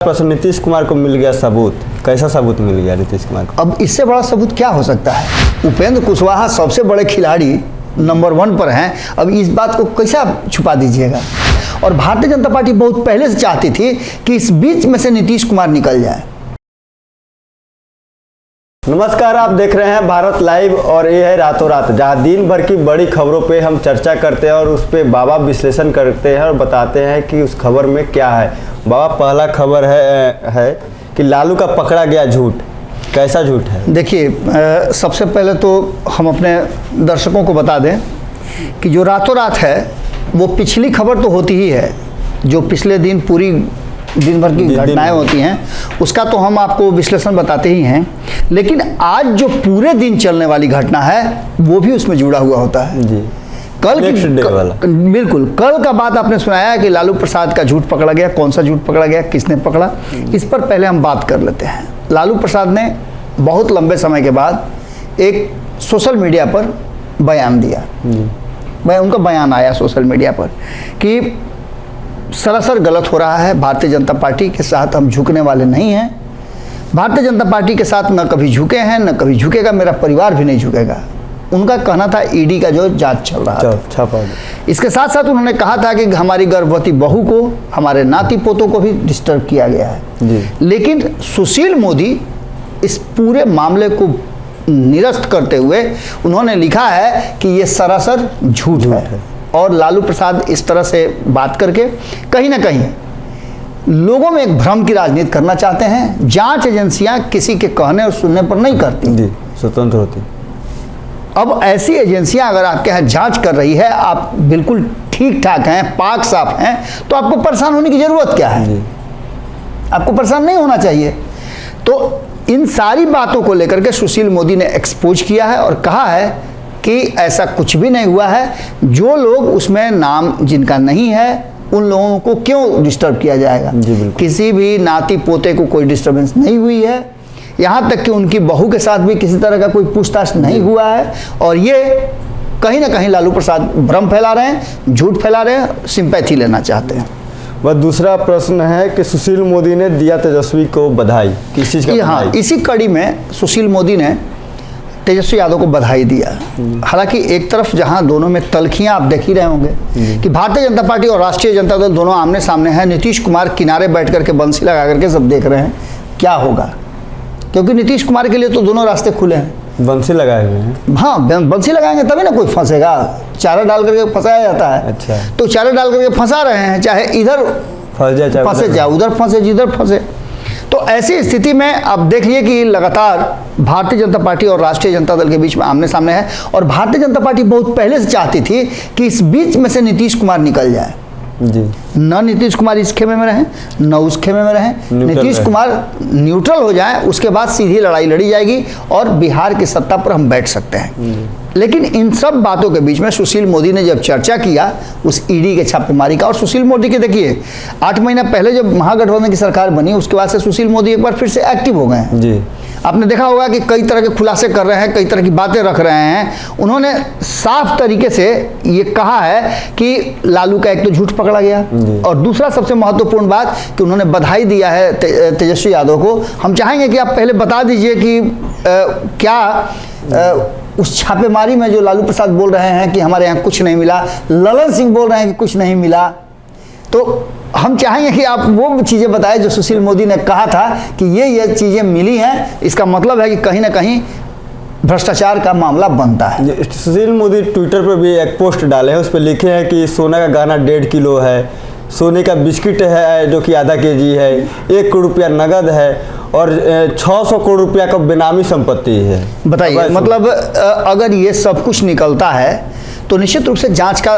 प्रश्न, नीतीश कुमार को मिल गया सबूत। कैसा सबूत मिल गया नीतीश कुमार को? अब इससे बड़ा सबूत क्या हो सकता है? उपेंद्र कुशवाहा सबसे बड़े खिलाड़ी नंबर 1 पर हैं। अब इस बात को कैसा छुपा दीजिएगा? और भारतीय जनता पार्टी बहुत पहले से चाहती थी कि इस बीच में से नीतीश कुमार निकल जाए। नमस्कार, आप देख रहे हैं भारत लाइव और ये है रातों रात, जहां दिन भर की बड़ी खबरों पे हम चर्चा करते हैं और उस पे बाबा विश्लेषण करते हैं और बताते हैं कि उस खबर में क्या है। बाबा, पहला खबर है कि लालू का पकड़ा गया झूठ। कैसा झूठ है? देखिए, सबसे पहले तो हम अपने दर्शकों को बता दें कि जो रातों रात है वो पिछली खबर तो होती ही है, जो पिछले दिन पूरी दिन भर की घटनाएं होती हैं उसका तो हम आपको विश्लेषण बताते ही हैं, लेकिन आज जो पूरे दिन चलने वाली घटना है वो भी उसमें जुड़ा हुआ होता है जी। कल बिल्कुल कल का बात आपने सुनाया कि लालू प्रसाद का झूठ पकड़ा गया। कौन सा झूठ पकड़ा गया, किसने पकड़ा, इस पर पहले हम बात कर लेते हैं। लालू प्रसाद ने बहुत लंबे समय के बाद एक सोशल मीडिया पर बयान दिया। उनका बयान आया सोशल मीडिया पर कि सरासर गलत हो रहा है, भारतीय जनता पार्टी के साथ हम झुकने वाले नहीं हैं। भारतीय जनता पार्टी के साथ न कभी झुके हैं न कभी झुकेगा, मेरा परिवार भी नहीं झुकेगा। उनका कहना था ईडी का जो जांच चल रहा था। इसके साथ साथ उन्होंने कहा था कि हमारी गर्भवती बहू को, हमारे नाती पोतों को भी डिस्टर्ब किया गया है जी। लेकिन सुशील मोदी इस पूरे मामले को निरस्त करते हुए उन्होंने लिखा है कि ये सरासर झूठ है। और लालू प्रसाद इस तरह से बात करके कहीं ना कहीं लोगों में एक भ्रम की राजनीति करना चाहते हैं। जांच एजेंसियां किसी के कहने और सुनने पर नहीं करती जी, स्वतंत्र होती। अब ऐसी एजेंसियां अगर आपके यहाँ जांच कर रही है, आप बिल्कुल ठीक ठाक हैं, पाक साफ हैं, तो आपको परेशान होने की जरूरत क्या है जी? आपको परेशान नहीं होना चाहिए। तो इन सारी बातों को लेकर के सुशील मोदी ने एक्सपोज किया है और कहा है कि ऐसा कुछ भी नहीं हुआ है। जो लोग उसमें नाम जिनका नहीं है उन लोगों को क्यों डिस्टर्ब किया जाएगा? किसी भी नाती पोते को कोई डिस्टर्बेंस नहीं हुई है। यहाँ तक कि उनकी बहू के साथ भी किसी तरह का कोई पूछताछ नहीं हुआ है। और ये कहीं ना कहीं लालू प्रसाद भ्रम फैला रहे हैं, झूठ फैला रहे हैं, सिंपैथी लेना चाहते हैं। वह दूसरा प्रश्न है कि सुशील मोदी ने दिया तेजस्वी को बधाई। किस चीज़ का? हाँ, इसी कड़ी में सुशील मोदी ने तेजस्वी यादव को बधाई दिया। हालांकि एक तरफ जहां दोनों में तलखियां आप देख ही रहे होंगे कि भारतीय जनता पार्टी और राष्ट्रीय जनता दल दोनों आमने सामने हैं। नीतीश कुमार किनारे बैठ करके बंसी लगा करके सब देख रहे हैं क्या होगा, क्योंकि नीतीश कुमार के लिए तो दोनों रास्ते खुले हैं। बंसी लगाए हुए हैं। हाँ, बंसी लगाएंगे तभी ना कोई फंसेगा। चारा डाल करके फंसाया जाता है। अच्छा। तो चारा डाल करके फंसा रहे हैं, चाहे इधर फंसे चाहे उधर फंसे, जिधर फंसे। तो ऐसी स्थिति में अब देख लिए कि लगातार भारतीय जनता पार्टी और राष्ट्रीय जनता दल के बीच में आमने सामने है। और भारतीय जनता पार्टी बहुत पहले से चाहती थी कि इस बीच में से नीतीश कुमार निकल जाए जी। न नीतीश कुमार इस खेमे में रहें न उस खेमे में रहें, नीतीश कुमार न्यूट्रल हो जाए, उसके बाद सीधी लड़ाई लड़ी जाएगी और बिहार की सत्ता पर हम बैठ सकते हैं। लेकिन इन सब बातों के बीच में सुशील मोदी ने जब चर्चा किया उस ईडी के छापेमारी का, और सुशील मोदी के देखिए 8 महीना पहले जब महागठबंधन की सरकार बनी उसके बाद से सुशील मोदी एक बार फिर से एक्टिव हो गए हैं जी। आपने देखा होगा कि कई तरह के खुलासे कर रहे हैं, कई तरह की बातें रख रहे हैं। उन्होंने साफ तरीके से ये कहा है कि लालू का एक तो झूठ पकड़ा गया और दूसरा सबसे महत्वपूर्ण बात कि उन्होंने बधाई दिया है तेजस्वी यादव को। हम चाहेंगे कि आप पहले बता दीजिए कि क्या उस छापेमारी में जो लालू प्रसाद बोल रहे हैं कि हमारे यहाँ कुछ नहीं मिला, ललन सिंह बोल रहे हैं कि कुछ नहीं मिला, तो हम चाहेंगे कि आप वो चीज़ें बताएं जो सुशील मोदी ने कहा था कि ये चीज़ें मिली हैं। इसका मतलब है कि कहीं ना कहीं भ्रष्टाचार का मामला बनता है। सुशील मोदी ट्विटर पर भी एक पोस्ट डाले हैं, उस पर लिखे हैं कि सोना का गहना 1.5 किलो है, सोने का बिस्किट है जो कि आधा केजी है, 1 करोड़ रुपया नगद है और 600 करोड़ रुपया का बेनामी संपत्ति है। बताइए, मतलब अगर ये सब कुछ निकलता है तो निश्चित रूप से जांच का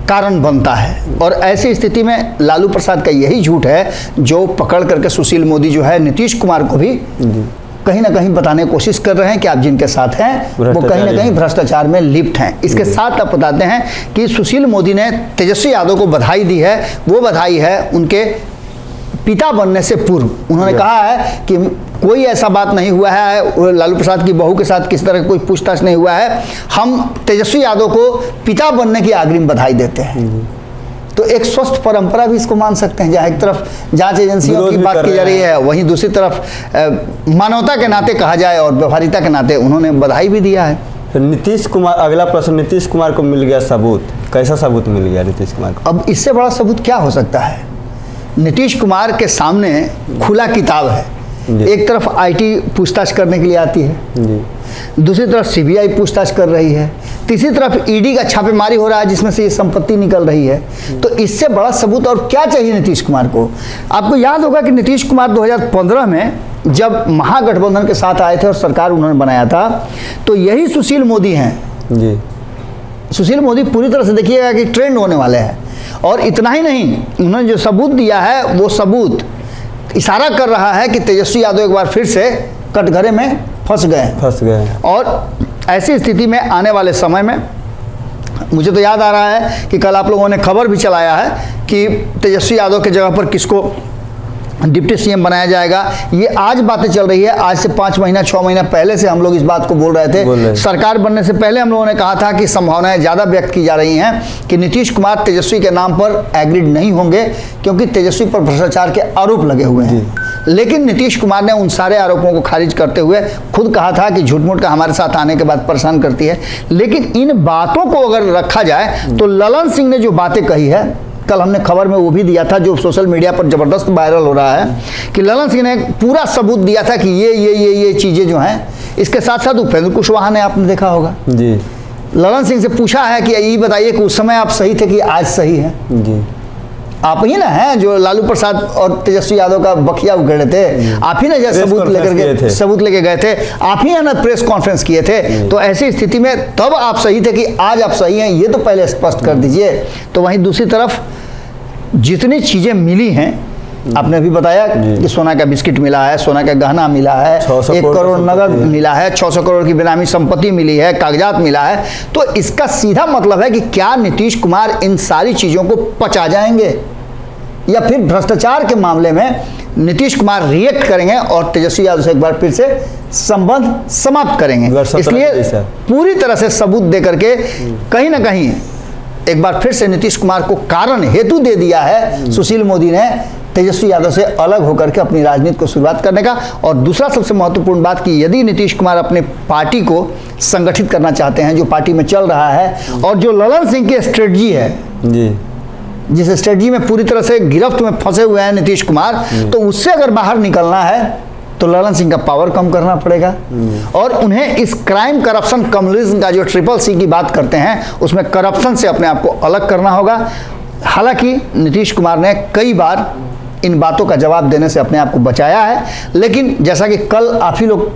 कारण बनता है। और ऐसी स्थिति में लालू प्रसाद का यही झूठ है जो पकड़ करके सुशील मोदी जो है नीतीश कुमार को भी कहीं ना कहीं बताने की कोशिश कर रहे हैं कि आप जिनके साथ हैं वो कहीं ना कहीं भ्रष्टाचार में लिप्त हैं। इसके साथ आप बताते हैं कि सुशील मोदी ने तेजस्वी यादव को बधाई दी है। वो बधाई है उनके पिता बनने से पूर्व। उन्होंने कहा है कि कोई ऐसा बात नहीं हुआ है, लालू प्रसाद की बहू के साथ किसी तरह कोई पूछताछ नहीं हुआ है। हम तेजस्वी यादव को पिता बनने की अग्रिम बधाई देते हैं। तो एक स्वस्थ परंपरा भी इसको मान सकते हैं, जहाँ एक तरफ जांच एजेंसियों विरोध की भी बात कर की जा रहे रही है, वहीं दूसरी तरफ मानवता के नाते कहा जाए और व्यवहारिकता के नाते उन्होंने बधाई भी दिया है। फिर नीतीश कुमार, अगला प्रश्न, नीतीश कुमार को मिल गया सबूत, कैसा सबूत मिल गया नीतीश कुमार को? अब इससे बड़ा सबूत क्या हो सकता है? नीतीश कुमार के सामने खुला किताब है। जी। एक तरफ आईटी पूछताछ करने के लिए आती है, जी, दूसरी तरफ सीबीआई पूछताछ कर रही है, तीसरी तरफ ईडी का छापेमारी हो रहा है जिसमें से ये संपत्ति निकल रही है। तो इससे बड़ा सबूत और क्या चाहिए नीतीश कुमार को? आपको याद होगा कि नीतीश कुमार 2015 में जब महागठबंधन के साथ आए थे और सरकार उन्होंने बनाया था, तो यही सुशील मोदी हैं। जी, सुशील मोदी पूरी तरह से देखिएगा कि ट्रेंड होने वाले हैं। और इतना ही नहीं, उन्होंने जो सबूत दिया है वो सबूत इशारा कर रहा है कि तेजस्वी यादव एक बार फिर से कटघरे में फंस गए। और ऐसी स्थिति में आने वाले समय में मुझे तो याद आ रहा है कि कल आप लोगों ने खबर भी चलाया है कि तेजस्वी यादव के जगह पर किसको डिप्टी सीएम बनाया जाएगा। ये आज बातें चल रही है, आज से 5 महीना 6 महीना पहले से हम लोग इस बात को बोल रहे थे। सरकार बनने से पहले हम लोगों ने कहा था कि संभावनाएं ज़्यादा व्यक्त की जा रही हैं कि नीतीश कुमार तेजस्वी के नाम पर एग्रीड नहीं होंगे, क्योंकि तेजस्वी पर भ्रष्टाचार के आरोप लगे हुए हैं। लेकिन नीतीश कुमार ने उन सारे आरोपों को खारिज करते हुए खुद कहा था कि झूठ मूठ का हमारे साथ आने के बाद परेशान करती है। लेकिन इन बातों को अगर रखा जाए तो ललन सिंह ने जो बातें कही है, कल हमने खबर में वो भी दिया था जो सोशल मीडिया पर ज़बरदस्त वायरल हो रहा है, कि ललन सिंह ने पूरा सबूत दिया था कि ये चीज़ें जो हैं। इसके साथ साथ उपेंद्र कुशवाहा ने, आपने देखा होगा जी, ललन सिंह से पूछा है कि ये बताइए कि उस समय आप सही थे कि आज सही है? जी, आप ही ना हैं जो लालू प्रसाद और तेजस्वी यादव का बखिया उगड़े थे, आप ही ना जो सबूत लेके गए थे, आप ही ना प्रेस कॉन्फ्रेंस किए थे। तो ऐसी स्थिति में तब आप सही थे कि आज आप सही हैं, ये तो पहले स्पष्ट कर दीजिए। तो वहीं दूसरी तरफ जितनी चीज़ें मिली हैं, आपने भी बताया कि सोना का बिस्किट मिला है, सोना का गहना मिला है, 1 करोड़ नगद मिला है, 600 करोड़ की बेनामी संपत्ति मिली है, कागजात मिला है। तो इसका सीधा मतलब है कि क्या नीतीश कुमार इन सारी चीज़ों को पचा जाएंगे, या फिर भ्रष्टाचार के मामले में नीतीश कुमार रिएक्ट करेंगे और तेजस्वी यादव से एक बार फिर से संबंध समाप्त करेंगे। इसलिए पूरी तरह से सबूत दे करके कहीं ना कहीं एक बार फिर से नीतीश कुमार को कारण हेतु दे दिया है सुशील मोदी ने तेजस्वी यादव से अलग होकर के अपनी राजनीति को शुरुआत करने का। और दूसरा सबसे महत्वपूर्ण बात कि यदि नीतीश कुमार अपने पार्टी को संगठित करना चाहते हैं, जो पार्टी में चल रहा है, और जो ललन सिंह की स्ट्रेटजी है जी, जिस स्ट्रेटजी में पूरी तरह से गिरफ्त में फंसे हुए हैं नीतीश कुमार, तो उससे अगर बाहर निकलना है तो ललन सिंह का पावर कम करना पड़ेगा। और उन्हें इस क्राइम करप्शन कम्युनिज्म का जो CCC की बात करते हैं, उसमें करप्शन से अपने आप को अलग करना होगा। हालांकि नीतीश कुमार ने कई बार इन बातों का जवाब देने से अपने आप को बचाया है, लेकिन जैसा कि कल आप ही लोग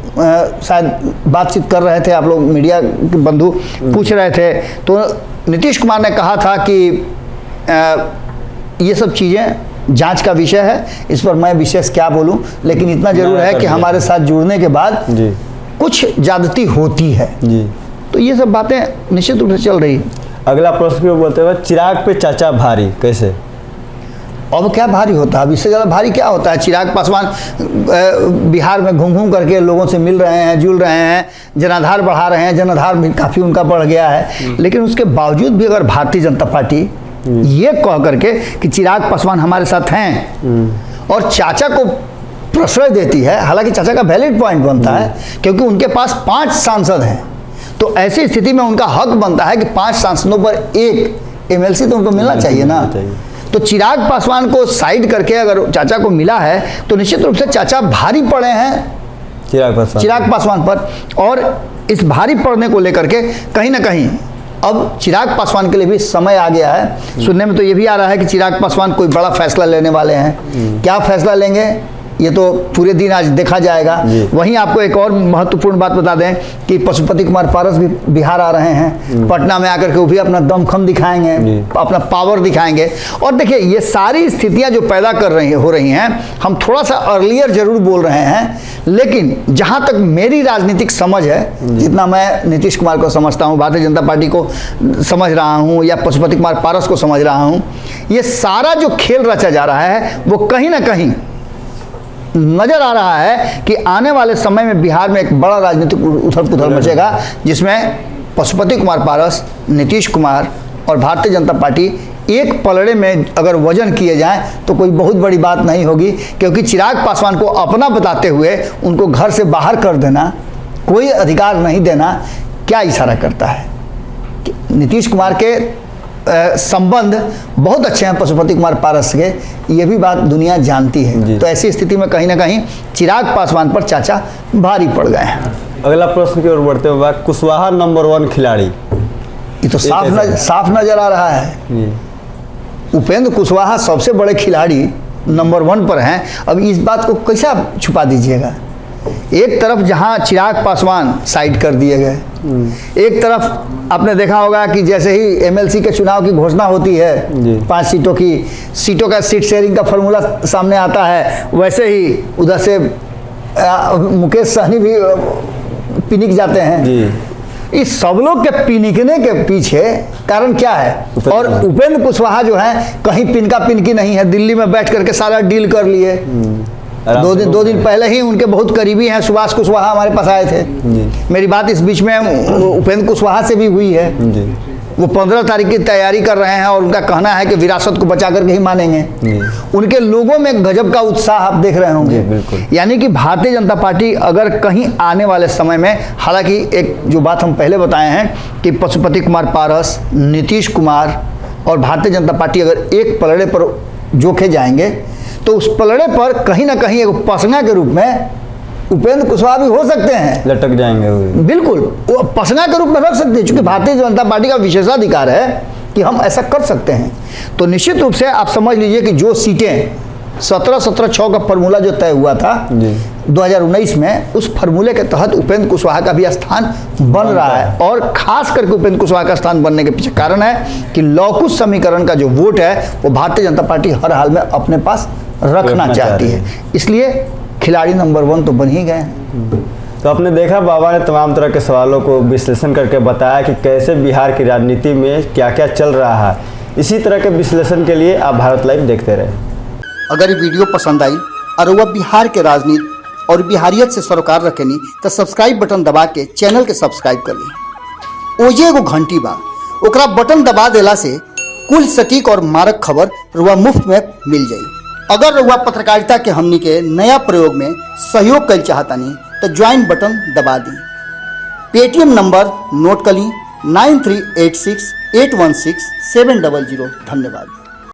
शायद बातचीत कर रहे थे, आप लोग मीडिया के बंधु पूछ रहे थे, तो नीतीश कुमार ने कहा था कि ये सब चीज़ें जांच का विषय है, इस पर मैं विशेष क्या बोलूं, लेकिन इतना जरूर है कि हमारे साथ जुड़ने के बाद कुछ ज्यादती होती है जी। तो ये सब बातें निश्चित रूप से चल रही है। अगला प्रश्न बोलते हुए, चिराग पे चाचा भारी कैसे? अब क्या भारी होता है? अब इससे ज़्यादा भारी क्या होता है? चिराग पासवान बिहार में घूम घूम करके लोगों से मिल रहे हैं, जुल रहे हैं, जनाधार बढ़ा रहे हैं, जनाधार भी काफ़ी उनका बढ़ गया है। लेकिन उसके बावजूद भी अगर भारतीय जनता पार्टी ये कह करके कि चिराग पासवान हमारे साथ हैं और चाचा को प्रश्रय देती है, हालांकि चाचा का वैलिड पॉइंट बनता है क्योंकि उनके पास 5 सांसद हैं, तो ऐसी स्थिति में उनका हक बनता है कि 5 सांसदों पर 1 MLC तो उनको मिलना चाहिए ना। तो चिराग पासवान को साइड करके अगर चाचा को मिला है तो निश्चित रूप से चाचा भारी पड़े हैं चिराग पासवान पर। और इस भारी पड़ने को लेकर के कहीं ना कहीं अब चिराग पासवान के लिए भी समय आ गया है। सुनने में तो ये भी आ रहा है कि चिराग पासवान कोई बड़ा फैसला लेने वाले हैं। क्या फैसला लेंगे ये तो पूरे दिन आज देखा जाएगा। वहीं आपको एक और महत्वपूर्ण बात बता दें कि पशुपति कुमार पारस भी बिहार आ रहे हैं, पटना में आकर के वो भी अपना दमखम दिखाएंगे, अपना पावर दिखाएंगे। और देखिए ये सारी स्थितियां जो पैदा हो रही हैं, हम थोड़ा सा अर्लियर जरूर बोल रहे हैं, लेकिन जहां तक मेरी राजनीतिक समझ है, जितना मैं नीतीश कुमार को समझता हूं, भारतीय जनता पार्टी को समझ रहा हूं या पशुपति कुमार पारस को समझ रहा हूं, ये सारा जो खेल रचा जा रहा है वो कहीं ना कहीं नजर आ रहा है कि आने वाले समय में बिहार में एक बड़ा राजनीतिक उथल-पुथल मचेगा, जिसमें पशुपति कुमार पारस, नीतीश कुमार और भारतीय जनता पार्टी एक पलड़े में अगर वजन किए जाएं तो कोई बहुत बड़ी बात नहीं होगी, क्योंकि चिराग पासवान को अपना बताते हुए उनको घर से बाहर कर देना, कोई अधिकार नहीं देना, क्या इशारा करता है कि नीतीश कुमार के संबंध बहुत अच्छे हैं पशुपति कुमार पारस के, ये भी बात दुनिया जानती है। तो ऐसी स्थिति में कहीं ना कहीं चिराग पासवान पर चाचा भारी पड़ गए हैं। अगला प्रश्न की ओर बढ़ते हुए, कुशवाहा नंबर 1 खिलाड़ी, ये तो साफ नजर आ रहा है। उपेंद्र कुशवाहा सबसे बड़े खिलाड़ी नंबर 1 पर हैं। अब इस बात को कैसे आप छुपा दीजिएगा? एक तरफ जहां चिराग पासवान साइड कर दिए गए, एक तरफ आपने देखा होगा कि जैसे ही एमएलसी के चुनाव की घोषणा होती है 5 सीटों का सीट शेयरिंग का फॉर्मूला सामने आता है, वैसे ही उधर से मुकेश सहनी भी पिनिक जाते हैं। इस सब लोग के पिनिकने के पीछे कारण क्या है? और उपेंद्र कुशवाहा जो है कहीं पिनका पिनकी नहीं है, दिल्ली में बैठ करके सारा डील कर लिए। दो दिन पहले ही उनके बहुत करीबी हैं सुभाष कुशवाहा हमारे पास आए थे। मेरी बात इस बीच में उपेंद्र कुशवाहा से भी हुई है। वो 15 तारीख की तैयारी कर रहे हैं और उनका कहना है कि विरासत को बचा करके ही मानेंगे। उनके लोगों में गजब का उत्साह आप देख रहे होंगे। यानी कि भारतीय जनता पार्टी अगर कहीं आने वाले समय में, हालांकि एक जो बात हम पहले बताए हैं कि पशुपति कुमार पारस, नीतीश कुमार और भारतीय जनता पार्टी अगर एक पलड़े पर जोखे जाएंगे तो उस पलड़े पर कहीं ना कहीं एक पसंगा के रूप में उपेंद्र कुशवाहा भी हो सकते हैं, लटक जाएंगे। बिल्कुल वो पसंगा के रूप में रख सकते हैं, क्योंकि भारतीय जनता पार्टी का विशेषाधिकार है कि हम ऐसा कर सकते हैं। तो निश्चित रूप से आप समझ लीजिए कि जो सीटें 17-17-6 का फार्मूला जो तय हुआ था 2019 में, उस फार्मूले के तहत उपेंद्र कुशवाहा का भी स्थान बन रहा है। और खास करके उपेंद्र कुशवाहा का स्थान बनने के पीछे कारण है कि लौकुश समीकरण का जो वोट है वो भारतीय जनता पार्टी हर हाल में अपने पास रखना चाहती है, इसलिए खिलाड़ी नंबर 1 तो बन ही गए हैं। तो आपने देखा बाबा ने तमाम तरह के सवालों को विश्लेषण करके बताया कि कैसे बिहार की राजनीति में क्या क्या चल रहा है। इसी तरह के विश्लेषण के लिए आप भारत लाइव देखते रहे। अगर ये वीडियो पसंद आई और वह बिहार के राजनीति और बिहारियत से सरोकार रखेनी तो सब्सक्राइब बटन दबा के चैनल के सब्सक्राइब कर ली। ओजे एगो घंटी बा, ओकरा बटन दबा देला से कुल सटीक और मारक खबर रुआ मुफ्त में मिल जाई। अगर रुआ पत्रकारिता के हमनी के नया प्रयोग में सहयोग कर चाहतानी तो ज्वाइन बटन दबा दी। पेटीएम नंबर नोट कर ली 9386816700। धन्यवाद।